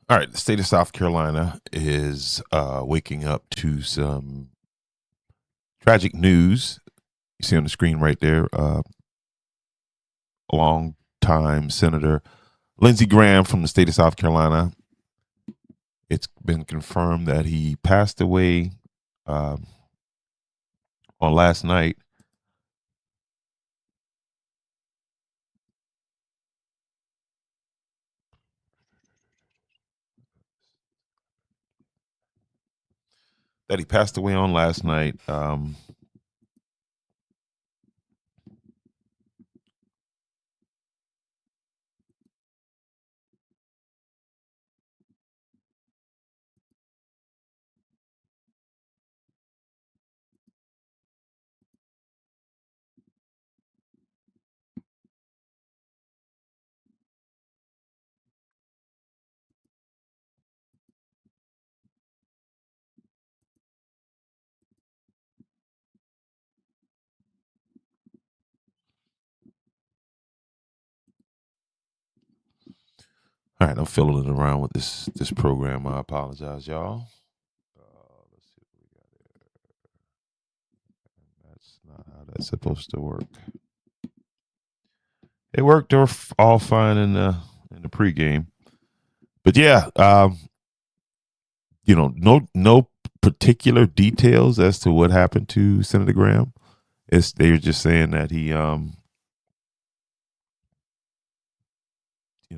All right, the state of South Carolina is waking up to some tragic news. You see on the screen right there, long-time Senator Lindsey Graham from the state of South Carolina. It's been confirmed that he passed away on last night. That he passed away on last night. All right, I'm fiddling around with this program. I apologize, y'all. Let's see what we got here. That's not how that's supposed to work. It worked all fine in the pregame, but yeah, no particular details as to what happened to Senator Graham. They're just saying that he,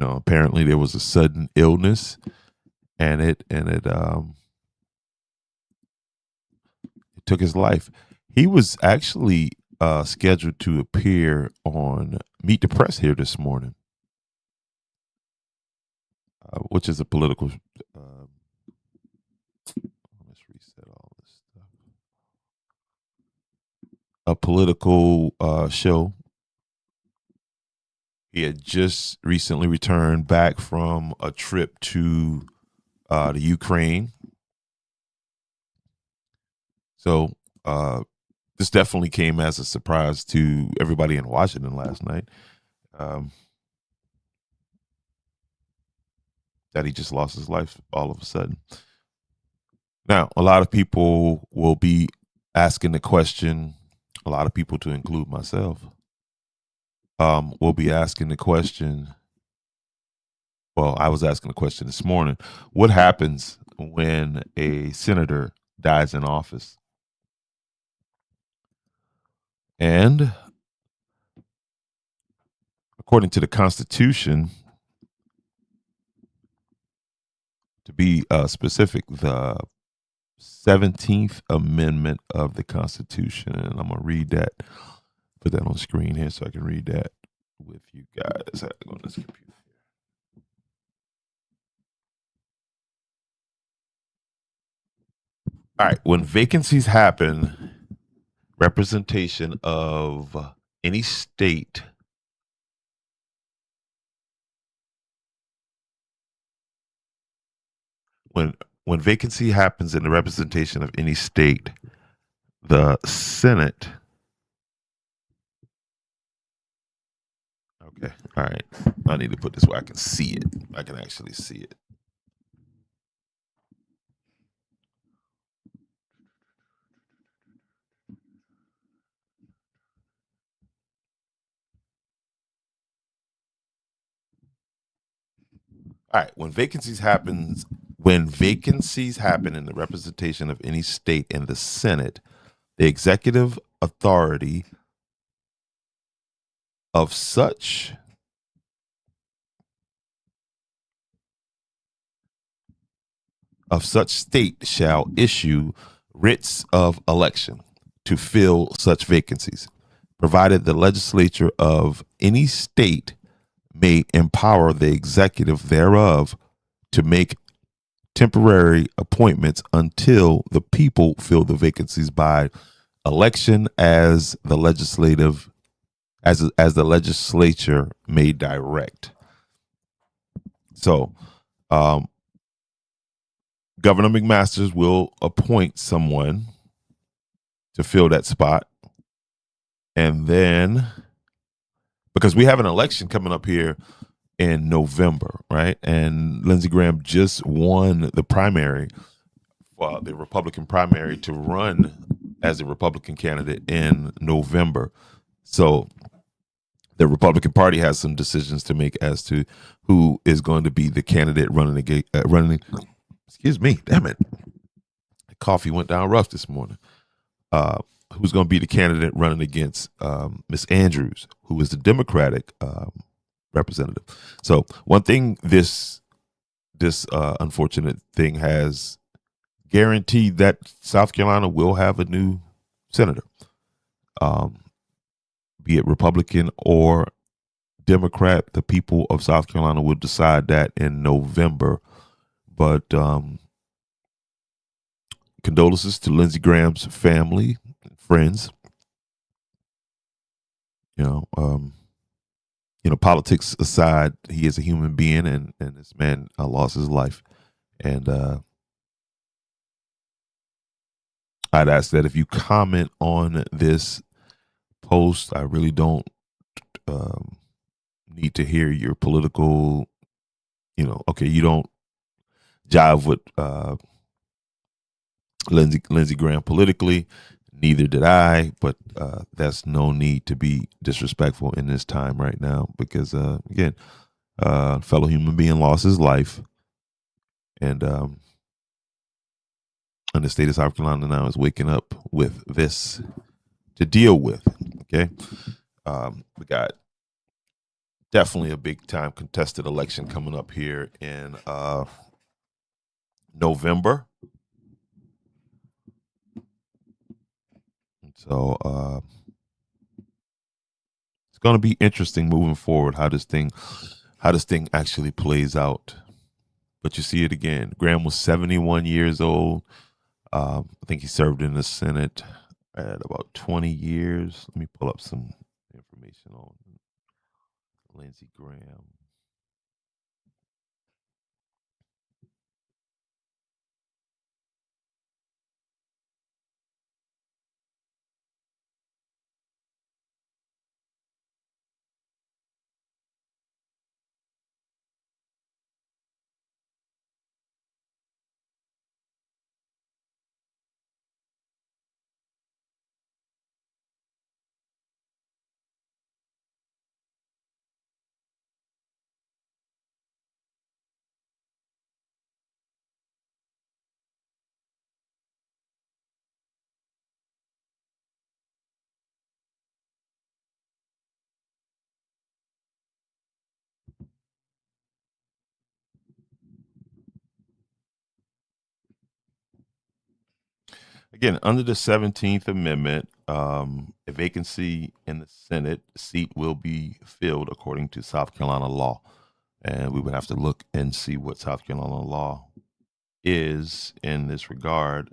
apparently there was a sudden illness, and it took his life. He was actually scheduled to appear on Meet the Press here this morning, which is a political. Let's reset all this stuff. A political show. He had just recently returned back from a trip to the Ukraine. So this definitely came as a surprise to everybody in Washington last night, that he just lost his life all of a sudden. Now, a lot of people will be asking the question, a lot of people to include myself, will be asking the question. Well, I was asking the question this morning. What happens when a senator dies in office? And according to the Constitution, to be specific, the 17th Amendment of the Constitution, and I'm going to read that, put that on the screen here so I can read that with you guys. I have to go on this computer. All right, when vacancies happen, representation of any state when vacancy happens in the representation of any state, the Senate. Okay, all right. I need to put this where I can see it. I can actually see it. All right, when vacancies happen in the representation of any state in the Senate, the executive authority of such state shall issue writs of election to fill such vacancies, provided the legislature of any state may empower the executive thereof to make temporary appointments until the people fill the vacancies by election as the legislature may direct. So, Governor McMaster will appoint someone to fill that spot, and then because we have an election coming up here in November, right? And Lindsey Graham just won the primary, the Republican primary, to run as a Republican candidate in November. So the Republican Party has some decisions to make as to who is going to be the candidate running. Excuse me, damn it, the coffee went down rough this morning. Uh, who's going to be the candidate running against Miss Andrews, who is the Democratic representative? So one thing this unfortunate thing has guaranteed, that South Carolina will have a new senator, um, be it Republican or Democrat. The people of South Carolina will decide that in November. But condolences to Lindsey Graham's family, friends. You know, politics aside, he is a human being, and this man lost his life. And I'd ask that if you comment on this post, I really don't need to hear your political, okay, you don't jive with Lindsey Graham politically, neither did I, but that's no need to be disrespectful in this time right now, because again, fellow human being lost his life, and the state of South Carolina now is waking up with this to deal with. Okay, we got definitely a big time contested election coming up here in November. So it's going to be interesting moving forward how this thing actually plays out. But you see it again. Graham was 71 years old. I think he served in the Senate at about 20 years. Let me pull up some information on Lindsey Graham. Again, under the 17th Amendment, a vacancy in the Senate seat will be filled according to South Carolina law. And we would have to look and see what South Carolina law is in this regard.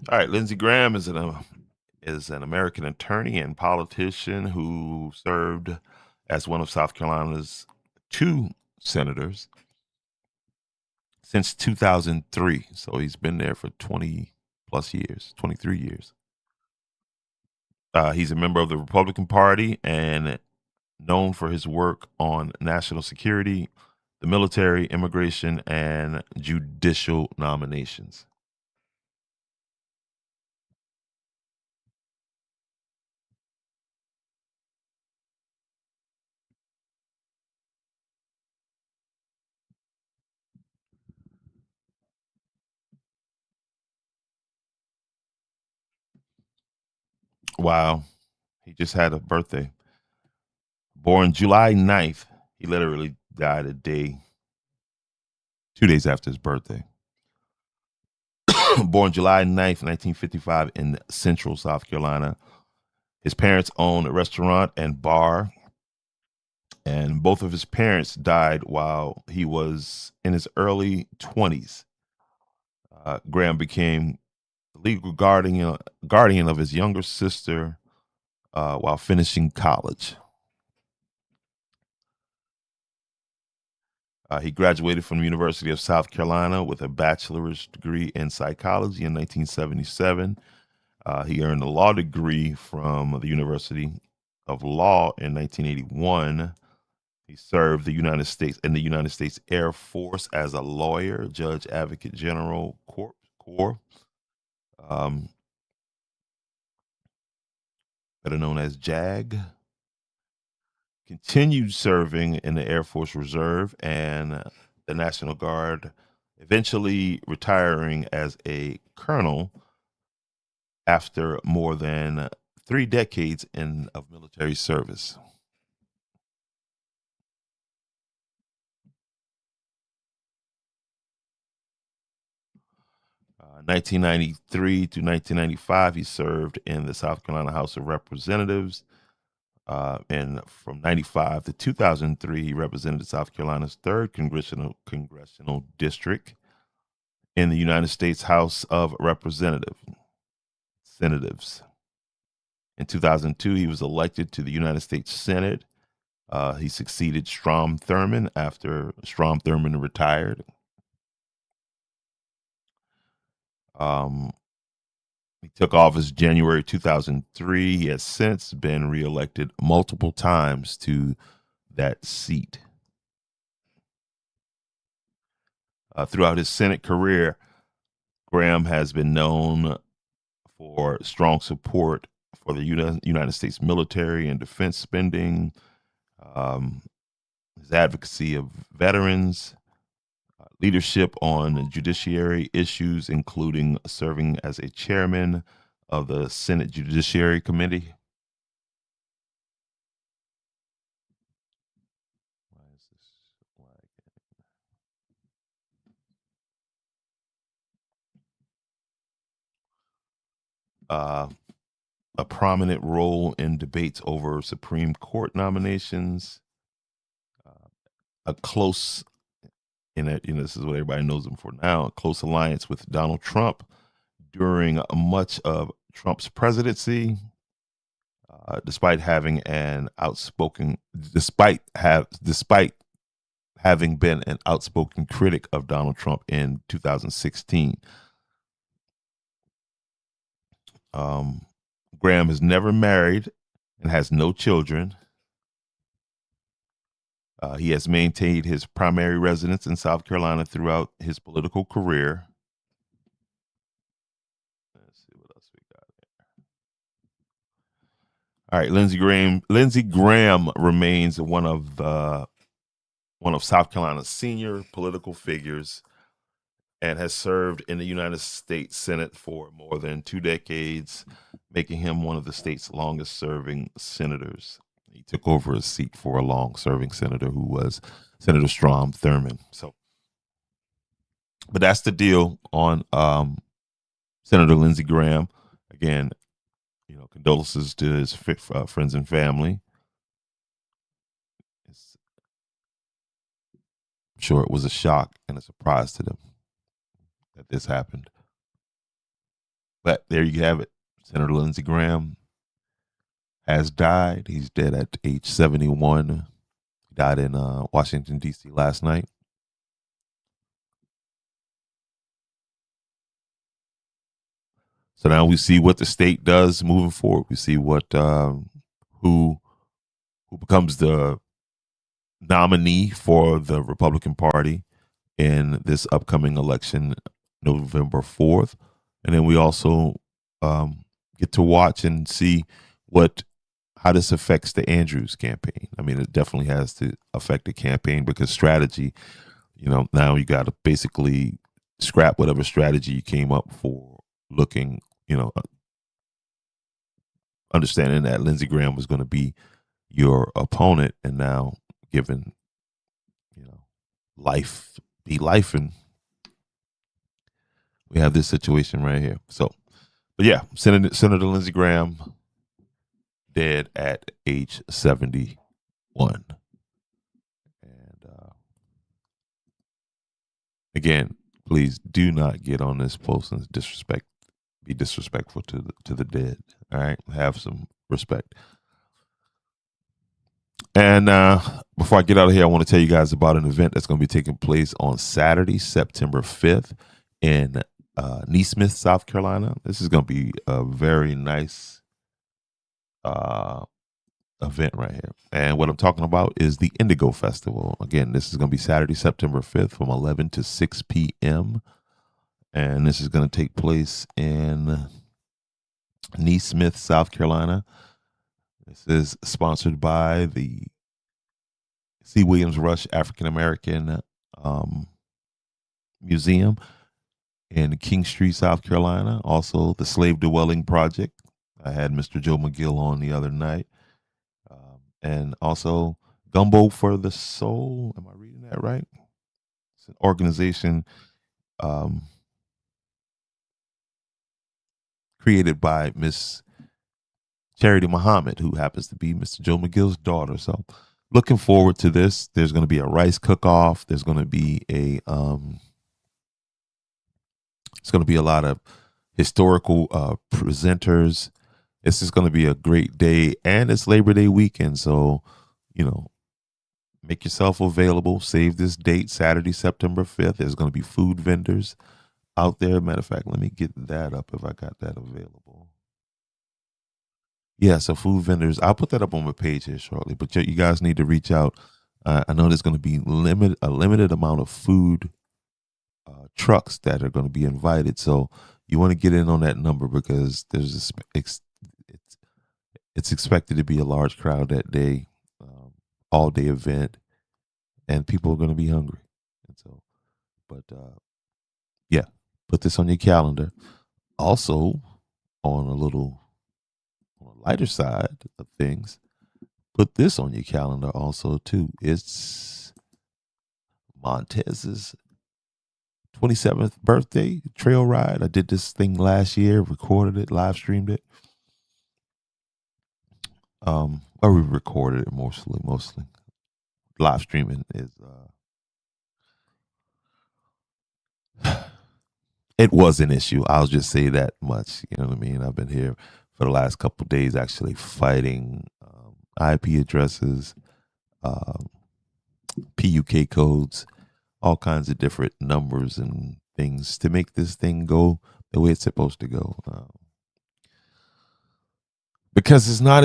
All right, Lindsey Graham is an American attorney and politician who served as one of South Carolina's two senators since 2003. So he's been there for 20 plus years, 23 years. He's a member of the Republican Party and known for his work on national security, the military, immigration, and judicial nominations. Wow. He just had a birthday. Born July 9th. He literally died 2 days after his birthday. Born July 9th, 1955, in Central South Carolina. His parents owned a restaurant and bar, and both of his parents died while he was in his early 20s. Graham became the legal guardian of his younger sister while finishing college. He graduated from the University of South Carolina with a bachelor's degree in psychology in 1977. He earned a law degree from the University of Law in 1981. He served the United States Air Force as a lawyer, judge, advocate general, corps, um, better known as JAG. Continued serving in the Air Force Reserve and the National Guard, eventually retiring as a colonel after more than 3 decades of military service. 1993 to 1995, he served in the South Carolina House of Representatives. And from 95 to 2003, he represented South Carolina's 3rd congressional district in the United States House of Representatives. In 2002, he was elected to the United States Senate. He succeeded Strom Thurmond after Strom Thurmond retired. He took office January 2003. He has since been reelected multiple times to that seat. Throughout his Senate career, Graham has been known for strong support for the United States military and defense spending, his advocacy of veterans, leadership on judiciary issues, including serving as a chairman of the Senate Judiciary Committee. Why is this a prominent role in debates over Supreme Court nominations, a close, this is what everybody knows him for now, a close alliance with Donald Trump during much of Trump's presidency, despite having been an outspoken critic of Donald Trump in 2016. Graham is never married and has no children. He has maintained his primary residence in South Carolina throughout his political career. Let's see what else we got here. All right, Lindsey Graham remains one of South Carolina's senior political figures and has served in the United States Senate for more than 2 decades, making him one of the state's longest-serving senators. He took over a seat for a long-serving senator who was Senator Strom Thurmond. But that's the deal on Senator Lindsey Graham. Again, condolences to his friends and family. I'm sure it was a shock and a surprise to them that this happened. But there you have it. Senator Lindsey Graham has died. He's dead at age 71. He died in Washington, D.C. last night. So now we see what the state does moving forward. We see what who becomes the nominee for the Republican Party in this upcoming election, November 4th. And then we also get to watch and see how this affects the Andrews campaign. I mean, it definitely has to affect the campaign because strategy, now you got to basically scrap whatever strategy you came up for looking, understanding that Lindsey Graham was going to be your opponent, and now given, life be life, and we have this situation right here. So, but yeah, Senator Lindsey Graham dead at age 71. And again, please do not get on this post and be disrespectful to the dead. All right, have some respect. And before I get out of here, I want to tell you guys about an event that's going to be taking place on Saturday, September 5th in Neesmith, South Carolina. This is going to be a very nice event right here. And what I'm talking about is the Indigo Festival. Again, this is going to be Saturday, September 5th from 11 to 6 p.m. And this is going to take place in Neesmith, South Carolina. This is sponsored by the C. Williams Rush African American Museum in King Street, South Carolina. Also, the Slave Dwelling Project. I had Mr. Joe McGill on the other night. And also, Gumbo for the Soul. Am I reading that right? It's an organization created by Miss Charity Muhammad, who happens to be Mr. Joe McGill's daughter. So, looking forward to this. There's going to be a rice cook-off. There's going to be it's going to be a lot of historical presenters. This is going to be a great day, and it's Labor Day weekend. So, make yourself available. Save this date, Saturday, September 5th. There's going to be food vendors out there. Matter of fact, let me get that up if I got that available. Yeah, so food vendors. I'll put that up on my page here shortly. But you guys need to reach out. I know there's going to be a limited amount of food trucks that are going to be invited. So you want to get in on that number because there's it's expected to be a large crowd that day, all day event, and people are going to be hungry. And so, but yeah, put this on your calendar. Also, on a lighter side of things, put this on your calendar also too. It's Montez's 27th birthday trail ride. I did this thing last year, recorded it, live streamed it. Or we recorded it mostly. Live streaming is it was an issue. I'll just say that much. You know what I mean? I've been here for the last couple of days actually fighting IP addresses, PUK codes, all kinds of different numbers and things to make this thing go the way it's supposed to go. Because it's not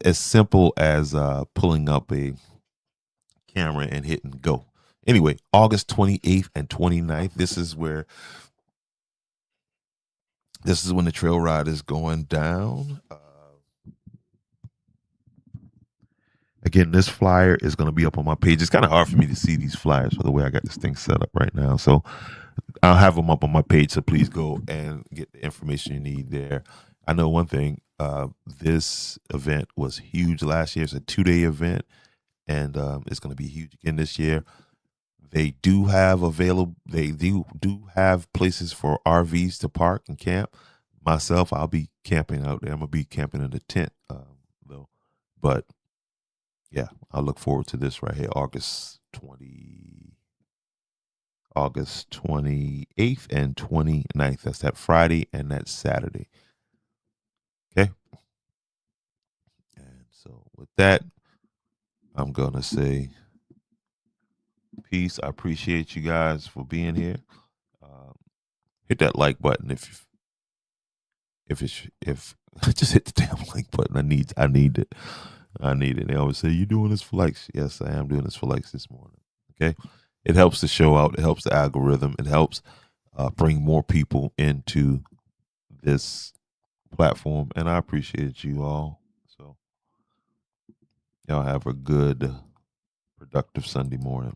as simple as pulling up a camera and hitting go. Anyway, August 28th and 29th, this is when the trail ride is going down. Again, this flyer is going to be up on my page. It's kind of hard for me to see these flyers for the way I got this thing set up right now. So I'll have them up on my page. So please go and get the information you need there. I know one thing. This event was huge last year. It's a 2-day event, and it's going to be huge again this year. They do have places for RVs to park and camp. Myself, I'll be camping out there. I'm gonna be camping in a tent, though. But yeah, I look forward to this right here, August 28th and 29th. That's that Friday and that Saturday. Okay. And so with that, I'm gonna say peace. I appreciate you guys for being here. Hit that like button if just hit the damn like button. I need it. They always say, you doing this for likes? Yes, I am doing this for likes this morning. Okay. It helps the show out. It helps the algorithm. It helps bring more people into this platform. And I appreciate you all. So y'all have a good, productive Sunday morning.